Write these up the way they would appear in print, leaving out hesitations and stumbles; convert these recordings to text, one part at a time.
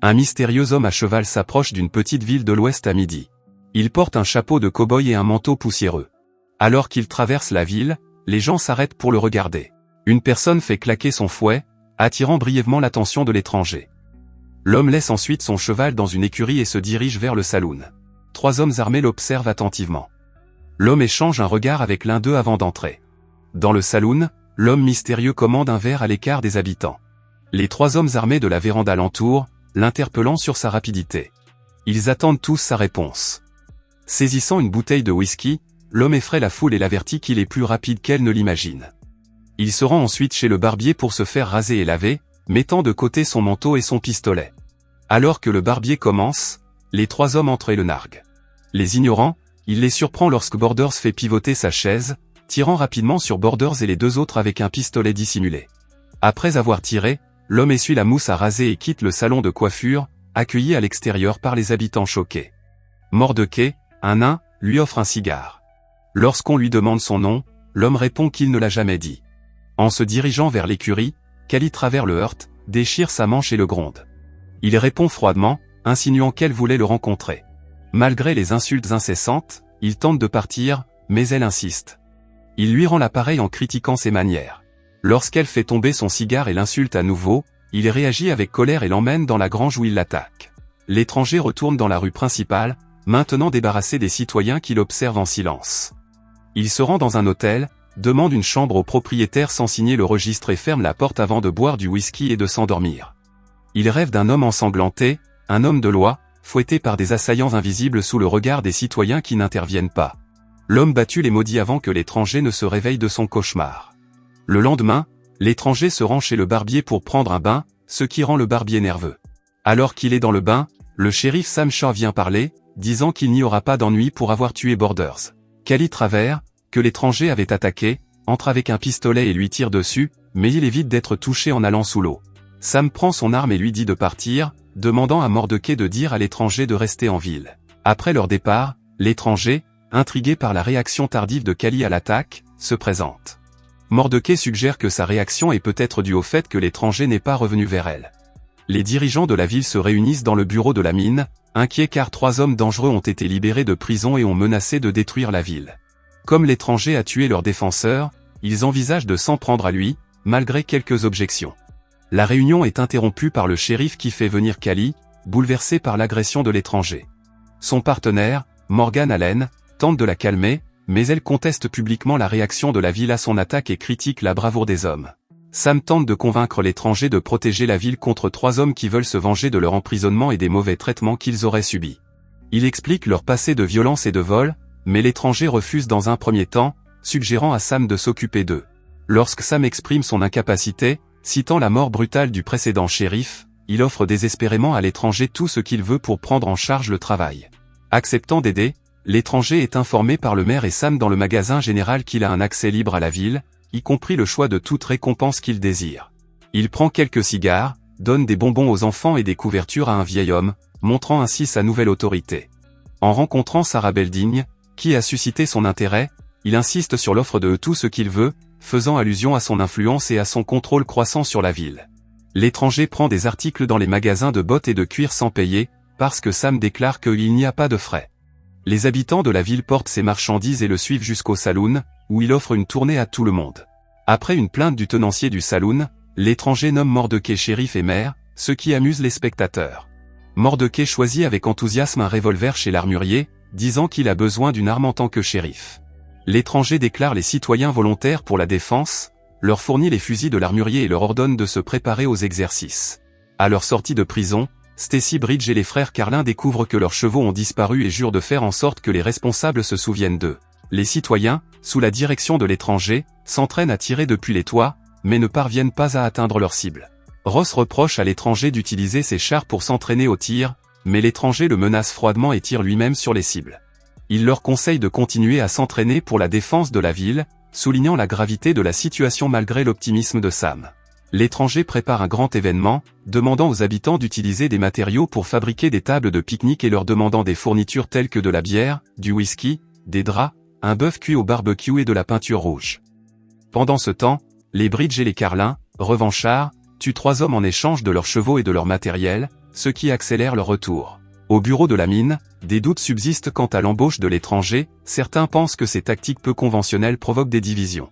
Un mystérieux homme à cheval s'approche d'une petite ville de l'Ouest à midi. Il porte un chapeau de cow-boy et un manteau poussiéreux. Alors qu'il traverse la ville, les gens s'arrêtent pour le regarder. Une personne fait claquer son fouet, attirant brièvement l'attention de l'étranger. L'homme laisse ensuite son cheval dans une écurie et se dirige vers le saloon. 3 hommes armés l'observent attentivement. L'homme échange un regard avec l'un d'eux avant d'entrer. Dans le saloon, l'homme mystérieux commande un verre à l'écart des habitants. Les 3 hommes armés de la véranda l'entourent, l'interpellant sur sa rapidité. Ils attendent tous sa réponse. Saisissant une bouteille de whisky, l'homme effraie la foule et l'avertit qu'il est plus rapide qu'elle ne l'imagine. Il se rend ensuite chez le barbier pour se faire raser et laver, mettant de côté son manteau et son pistolet. Alors que le barbier commence, les 3 hommes entrent et le narguent. Les ignorant, il les surprend lorsque Borders fait pivoter sa chaise, tirant rapidement sur Borders et les 2 autres avec un pistolet dissimulé. Après avoir tiré, l'homme essuie la mousse à raser et quitte le salon de coiffure, accueilli à l'extérieur par les habitants choqués. Mordecai, un nain, lui offre un cigare. Lorsqu'on lui demande son nom, l'homme répond qu'il ne l'a jamais dit. En se dirigeant vers l'écurie, Cali travers le heurte, déchire sa manche et le gronde. Il répond froidement, insinuant qu'elle voulait le rencontrer. Malgré les insultes incessantes, il tente de partir, mais elle insiste. Il lui rend l'appareil en critiquant ses manières. Lorsqu'elle fait tomber son cigare et l'insulte à nouveau, il réagit avec colère et l'emmène dans la grange où il l'attaque. L'étranger retourne dans la rue principale, maintenant débarrassé des citoyens qui l'observent en silence. Il se rend dans un hôtel, demande une chambre au propriétaire sans signer le registre et ferme la porte avant de boire du whisky et de s'endormir. Il rêve d'un homme ensanglanté, un homme de loi, fouetté par des assaillants invisibles sous le regard des citoyens qui n'interviennent pas. L'homme battu les maudit avant que l'étranger ne se réveille de son cauchemar. Le lendemain, l'étranger se rend chez le barbier pour prendre un bain, ce qui rend le barbier nerveux. Alors qu'il est dans le bain, le shérif Sam Shaw vient parler, disant qu'il n'y aura pas d'ennui pour avoir tué Borders. Cali Travers, que l'étranger avait attaqué, entre avec un pistolet et lui tire dessus, mais il évite d'être touché en allant sous l'eau. Sam prend son arme et lui dit de partir, demandant à Mordecai de dire à l'étranger de rester en ville. Après leur départ, l'étranger, intrigué par la réaction tardive de Cali à l'attaque, se présente. Mordecai suggère que sa réaction est peut-être due au fait que l'étranger n'est pas revenu vers elle. Les dirigeants de la ville se réunissent dans le bureau de la mine, inquiets car 3 hommes dangereux ont été libérés de prison et ont menacé de détruire la ville. Comme l'étranger a tué leur défenseur, ils envisagent de s'en prendre à lui, malgré quelques objections. La réunion est interrompue par le shérif qui fait venir Cali, bouleversé par l'agression de l'étranger. Son partenaire, Morgan Allen, tente de la calmer, mais elle conteste publiquement la réaction de la ville à son attaque et critique la bravoure des hommes. Sam tente de convaincre l'étranger de protéger la ville contre 3 hommes qui veulent se venger de leur emprisonnement et des mauvais traitements qu'ils auraient subis. Il explique leur passé de violence et de vol, mais l'étranger refuse dans un premier temps, suggérant à Sam de s'occuper d'eux. Lorsque Sam exprime son incapacité, citant la mort brutale du précédent shérif, il offre désespérément à l'étranger tout ce qu'il veut pour prendre en charge le travail. Acceptant d'aider, l'étranger est informé par le maire et Sam dans le magasin général qu'il a un accès libre à la ville, y compris le choix de toute récompense qu'il désire. Il prend quelques cigares, donne des bonbons aux enfants et des couvertures à un vieil homme, montrant ainsi sa nouvelle autorité. En rencontrant Sarah Belding, qui a suscité son intérêt, il insiste sur l'offre de tout ce qu'il veut, faisant allusion à son influence et à son contrôle croissant sur la ville. L'étranger prend des articles dans les magasins de bottes et de cuir sans payer, parce que Sam déclare qu'il n'y a pas de frais. Les habitants de la ville portent ses marchandises et le suivent jusqu'au saloon, où il offre une tournée à tout le monde. Après une plainte du tenancier du saloon, l'étranger nomme Mordecai shérif et maire, ce qui amuse les spectateurs. Mordecai choisit avec enthousiasme un revolver chez l'armurier, disant qu'il a besoin d'une arme en tant que shérif. L'étranger déclare les citoyens volontaires pour la défense, leur fournit les fusils de l'armurier et leur ordonne de se préparer aux exercices. À leur sortie de prison, Stacy Bridge et les frères Carlin découvrent que leurs chevaux ont disparu et jurent de faire en sorte que les responsables se souviennent d'eux. Les citoyens, sous la direction de l'étranger, s'entraînent à tirer depuis les toits, mais ne parviennent pas à atteindre leur cible. Ross reproche à l'étranger d'utiliser ses chars pour s'entraîner au tir, mais l'étranger le menace froidement et tire lui-même sur les cibles. Il leur conseille de continuer à s'entraîner pour la défense de la ville, soulignant la gravité de la situation malgré l'optimisme de Sam. L'étranger prépare un grand événement, demandant aux habitants d'utiliser des matériaux pour fabriquer des tables de pique-nique et leur demandant des fournitures telles que de la bière, du whisky, des draps, un bœuf cuit au barbecue et de la peinture rouge. Pendant ce temps, les Bridge et les Carlin, revanchards, tuent 3 hommes en échange de leurs chevaux et de leur matériel, ce qui accélère leur retour. Au bureau de la mine, des doutes subsistent quant à l'embauche de l'étranger, certains pensent que ces tactiques peu conventionnelles provoquent des divisions.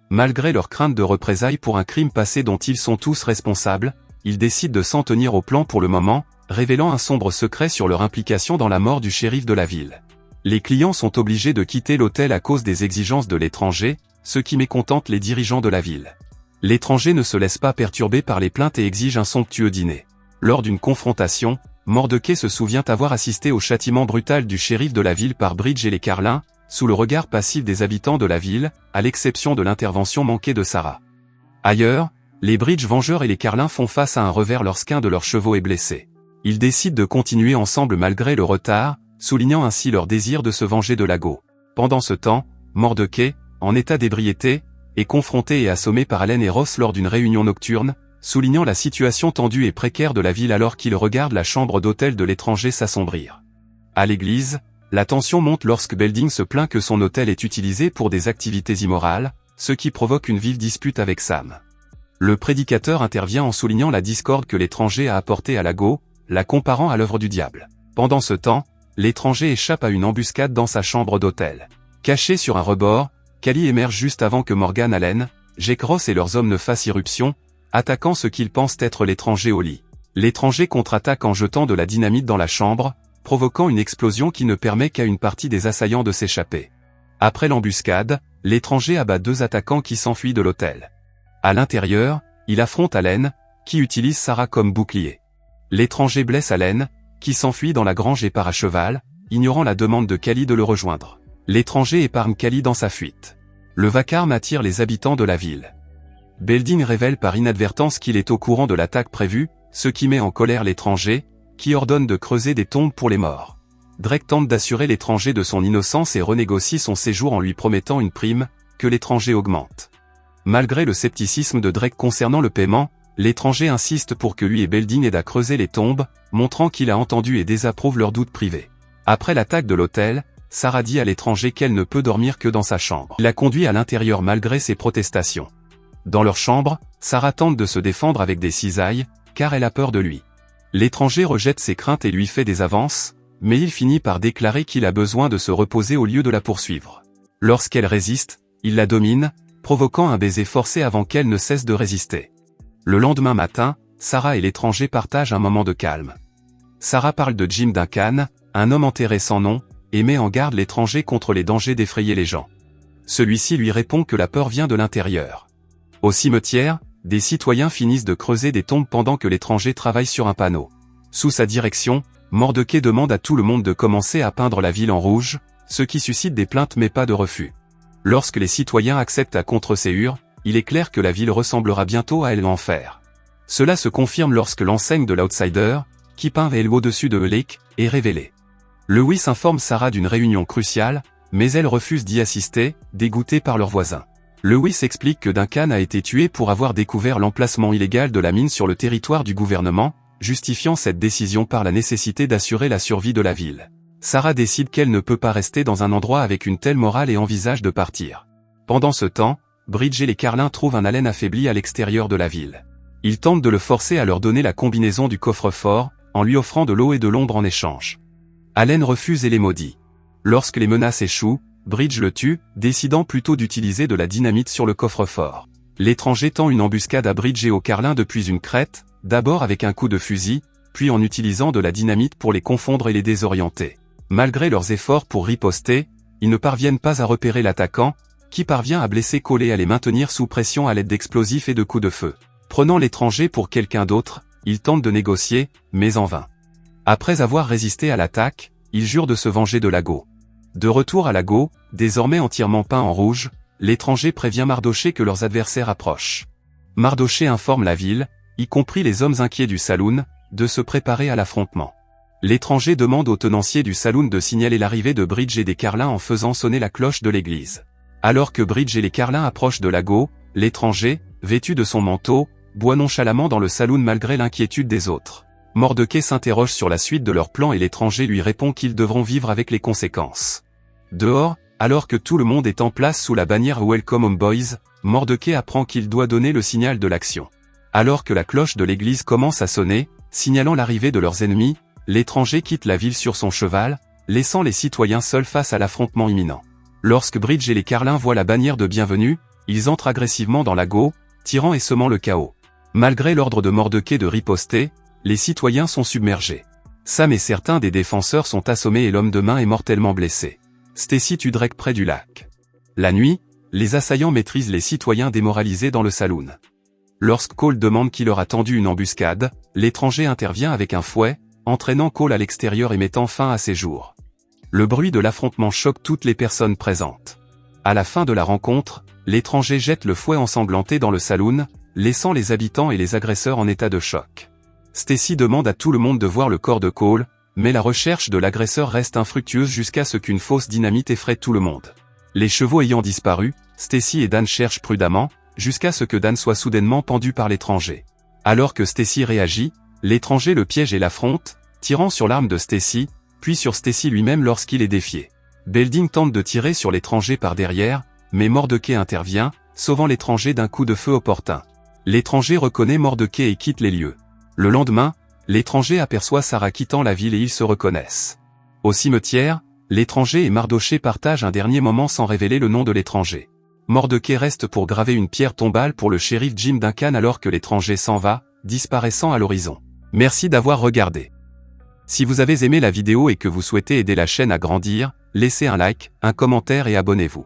Malgré leur crainte de représailles pour un crime passé dont ils sont tous responsables, ils décident de s'en tenir au plan pour le moment, révélant un sombre secret sur leur implication dans la mort du shérif de la ville. Les clients sont obligés de quitter l'hôtel à cause des exigences de l'étranger, ce qui mécontente les dirigeants de la ville. L'étranger ne se laisse pas perturber par les plaintes et exige un somptueux dîner. Lors d'une confrontation, Mordecai se souvient avoir assisté au châtiment brutal du shérif de la ville par Bridge et les Carlin, sous le regard passif des habitants de la ville, à l'exception de l'intervention manquée de Sarah. Ailleurs, les Bridge vengeurs et les Carlin font face à un revers lorsqu'un de leurs chevaux est blessé. Ils décident de continuer ensemble malgré le retard, soulignant ainsi leur désir de se venger de Lago. Pendant ce temps, Mordecai, en état d'ébriété, est confronté et assommé par Allen et Ross lors d'une réunion nocturne, soulignant la situation tendue et précaire de la ville alors qu'il regarde la chambre d'hôtel de l'étranger s'assombrir. À l'église, la tension monte lorsque Belding se plaint que son hôtel est utilisé pour des activités immorales, ce qui provoque une vive dispute avec Sam. Le prédicateur intervient en soulignant la discorde que l'étranger a apportée à Lago, la comparant à l'œuvre du diable. Pendant ce temps, l'étranger échappe à une embuscade dans sa chambre d'hôtel. Caché sur un rebord, Cally émerge juste avant que Morgan Allen, Jake Ross et leurs hommes ne fassent irruption, attaquant ce qu'ils pensent être l'étranger au lit. L'étranger contre-attaque en jetant de la dynamite dans la chambre, provoquant une explosion qui ne permet qu'à une partie des assaillants de s'échapper. Après l'embuscade, l'étranger abat 2 attaquants qui s'enfuient de l'hôtel. À l'intérieur, il affronte Allen, qui utilise Sarah comme bouclier. L'étranger blesse Allen, qui s'enfuit dans la grange et part à cheval, ignorant la demande de Cally de le rejoindre. L'étranger épargne Cally dans sa fuite. Le vacarme attire les habitants de la ville. Belding révèle par inadvertance qu'il est au courant de l'attaque prévue, ce qui met en colère l'étranger, qui ordonne de creuser des tombes pour les morts. Drake tente d'assurer l'étranger de son innocence et renégocie son séjour en lui promettant une prime, que l'étranger augmente. Malgré le scepticisme de Drake concernant le paiement, l'étranger insiste pour que lui et Belding aident à creuser les tombes, montrant qu'il a entendu et désapprouve leurs doutes privés. Après l'attaque de l'hôtel, Sarah dit à l'étranger qu'elle ne peut dormir que dans sa chambre. Il la conduit à l'intérieur malgré ses protestations. Dans leur chambre, Sarah tente de se défendre avec des cisailles, car elle a peur de lui. L'étranger rejette ses craintes et lui fait des avances, mais il finit par déclarer qu'il a besoin de se reposer au lieu de la poursuivre. Lorsqu'elle résiste, il la domine, provoquant un baiser forcé avant qu'elle ne cesse de résister. Le lendemain matin, Sarah et l'étranger partagent un moment de calme. Sarah parle de Jim Duncan, un homme enterré sans nom, et met en garde l'étranger contre les dangers d'effrayer les gens. Celui-ci lui répond que la peur vient de l'intérieur. Au cimetière, des citoyens finissent de creuser des tombes pendant que l'étranger travaille sur un panneau. Sous sa direction, Mordecai demande à tout le monde de commencer à peindre la ville en rouge, ce qui suscite des plaintes mais pas de refus. Lorsque les citoyens acceptent à contre-séhur, il est clair que la ville ressemblera bientôt à l'enfer. Cela se confirme lorsque l'enseigne de l'Outsider, qui peint est au-dessus de Lake, est révélée. Lewis informe Sarah d'une réunion cruciale, mais elle refuse d'y assister, dégoûtée par leurs voisins. Lewis explique que Duncan a été tué pour avoir découvert l'emplacement illégal de la mine sur le territoire du gouvernement, justifiant cette décision par la nécessité d'assurer la survie de la ville. Sarah décide qu'elle ne peut pas rester dans un endroit avec une telle morale et envisage de partir. Pendant ce temps, Bridge et les Carlin trouvent un Allen affaibli à l'extérieur de la ville. Ils tentent de le forcer à leur donner la combinaison du coffre-fort, en lui offrant de l'eau et de l'ombre en échange. Allen refuse et les maudit. Lorsque les menaces échouent, Bridge le tue, décidant plutôt d'utiliser de la dynamite sur le coffre-fort. L'étranger tend une embuscade à Bridge et aux Carlin depuis une crête, d'abord avec un coup de fusil, puis en utilisant de la dynamite pour les confondre et les désorienter. Malgré leurs efforts pour riposter, ils ne parviennent pas à repérer l'attaquant, qui parvient à blesser Cole et à les maintenir sous pression à l'aide d'explosifs et de coups de feu. Prenant l'étranger pour quelqu'un d'autre, ils tentent de négocier, mais en vain. Après avoir résisté à l'attaque, ils jurent de se venger de Lago. De retour à Lago, désormais entièrement peint en rouge, l'étranger prévient Mardochée que leurs adversaires approchent. Mardochée informe la ville, y compris les hommes inquiets du saloon, de se préparer à l'affrontement. L'étranger demande aux tenanciers du saloon de signaler l'arrivée de Bridge et des Carlin en faisant sonner la cloche de l'église. Alors que Bridge et les Carlin approchent de Lago, l'étranger, vêtu de son manteau, boit nonchalamment dans le saloon malgré l'inquiétude des autres. Mordecai s'interroge sur la suite de leur plan et l'étranger lui répond qu'ils devront vivre avec les conséquences. Dehors, alors que tout le monde est en place sous la bannière Welcome Home Boys, Mordecai apprend qu'il doit donner le signal de l'action. Alors que la cloche de l'église commence à sonner, signalant l'arrivée de leurs ennemis, l'étranger quitte la ville sur son cheval, laissant les citoyens seuls face à l'affrontement imminent. Lorsque Bridge et les Carlins voient la bannière de bienvenue, ils entrent agressivement dans la go, tirant et semant le chaos. Malgré l'ordre de Mordecai de riposter, les citoyens sont submergés. Sam et certains des défenseurs sont assommés et l'homme de main est mortellement blessé. Stacy tue Drake près du lac. La nuit, les assaillants maîtrisent les citoyens démoralisés dans le saloon. Lorsque Cole demande qui leur a tendu une embuscade, l'étranger intervient avec un fouet, entraînant Cole à l'extérieur et mettant fin à ses jours. Le bruit de l'affrontement choque toutes les personnes présentes. À la fin de la rencontre, l'étranger jette le fouet ensanglanté dans le saloon, laissant les habitants et les agresseurs en état de choc. Stacy demande à tout le monde de voir le corps de Cole, mais la recherche de l'agresseur reste infructueuse jusqu'à ce qu'une fausse dynamite effraie tout le monde. Les chevaux ayant disparu, Stacy et Dan cherchent prudemment, jusqu'à ce que Dan soit soudainement pendu par l'étranger. Alors que Stacy réagit, l'étranger le piège et l'affronte, tirant sur l'arme de Stacy, puis sur Stacy lui-même lorsqu'il est défié. Belding tente de tirer sur l'étranger par derrière, mais Mordecai intervient, sauvant l'étranger d'un coup de feu opportun. L'étranger reconnaît Mordecai et quitte les lieux. Le lendemain, l'étranger aperçoit Sarah quittant la ville et ils se reconnaissent. Au cimetière, l'étranger et Mardochée partagent un dernier moment sans révéler le nom de l'étranger. Mordecai reste pour graver une pierre tombale pour le shérif Jim Duncan alors que l'étranger s'en va, disparaissant à l'horizon. Merci d'avoir regardé. Si vous avez aimé la vidéo et que vous souhaitez aider la chaîne à grandir, laissez un like, un commentaire et abonnez-vous.